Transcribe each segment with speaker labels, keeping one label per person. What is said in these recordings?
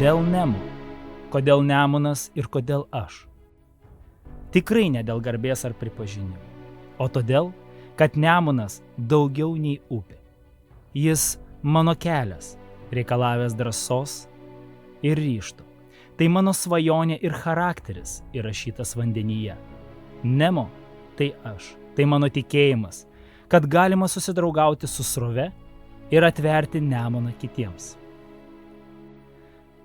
Speaker 1: Kodėl Nemo? Kodėl Nemunas ir kodėl aš? Tikrai ne dėl garbės ar pripažinimo, o todėl, kad Nemunas daugiau nei upė. Jis mano kelias, reikalavęs drąsos ir ryžto. Tai mano svajonė ir charakteris įrašytas vandenyje. Nemo tai aš, tai mano tikėjimas, kad galima susidraugauti su srove ir atverti Nemuną kitiems.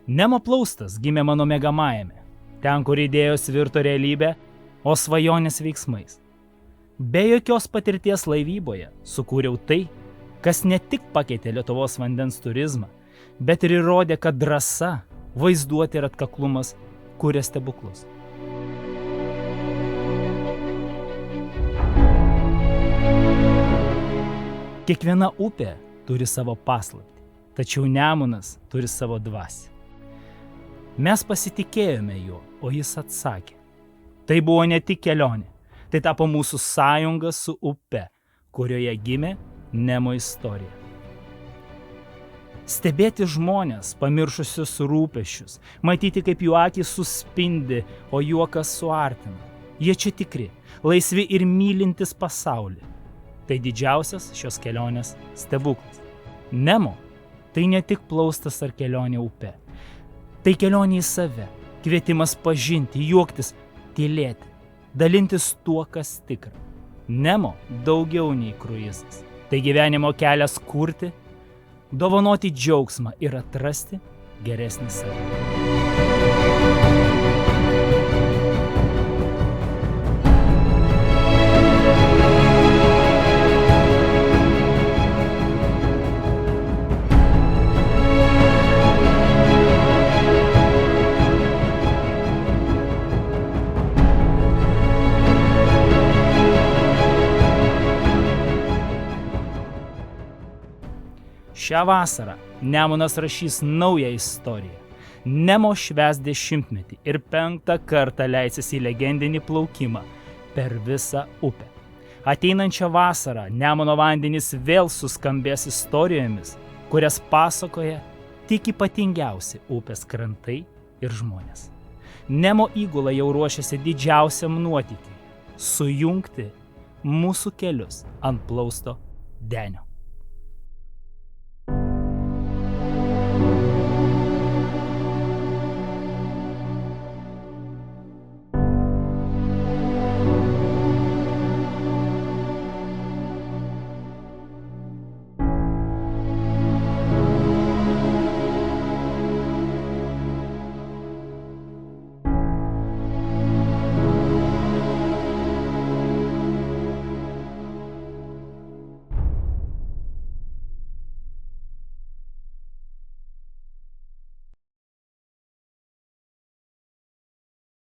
Speaker 1: Nemo plaustas gimė mano miegamajame, ten, kur idėjos virto realybė, o svajonės veiksmais. Be jokios patirties laivyboje sukūriau tai, kas ne tik pakeitė Lietuvos vandens turizmą, bet ir įrodė, kad drąsa, vaizduotė ir atkaklumas kuria stebuklus. Kiekviena upė turi savo paslaptį, tačiau Nemunas turi savo dvasią. Mes pasitikėjome juo, o jis atsakė. Tai buvo ne tik kelionė, tai tapo mūsų sąjunga su upe, kurioje gimė Nemo istorija. Stebėti žmonės, pamiršusius rūpesčius, matyti, kaip jų akys suspindi, o juokas suartina. Jie čia tikri, laisvi ir mylintys pasaulį. Tai didžiausias šios kelionės stebuklas. Nemo tai ne tik plaustas ar kelionė upe. Tai kelionė į save, kvietimas pažinti, juoktis, tylėti, dalintis tuo, kas tikra. Nemo daugiau nei kruizas. Tai gyvenimo kelias kurti, dovanoti džiaugsmą ir atrasti geresnį save. Šią vasarą Nemunas rašys naują istoriją. Nemo švęs 10-metį ir 5. kartą leisis į legendinį plaukimą per visą upę. Ateinančią vasarą Nemuno vandenys vėl suskambės istorijomis, kurias pasakoja tik ypatingiausi upės krantai ir žmonės. Nemo įgula jau ruošiasi didžiausiam nuotykiui – sujungti mūsų kelius ant plausto denio.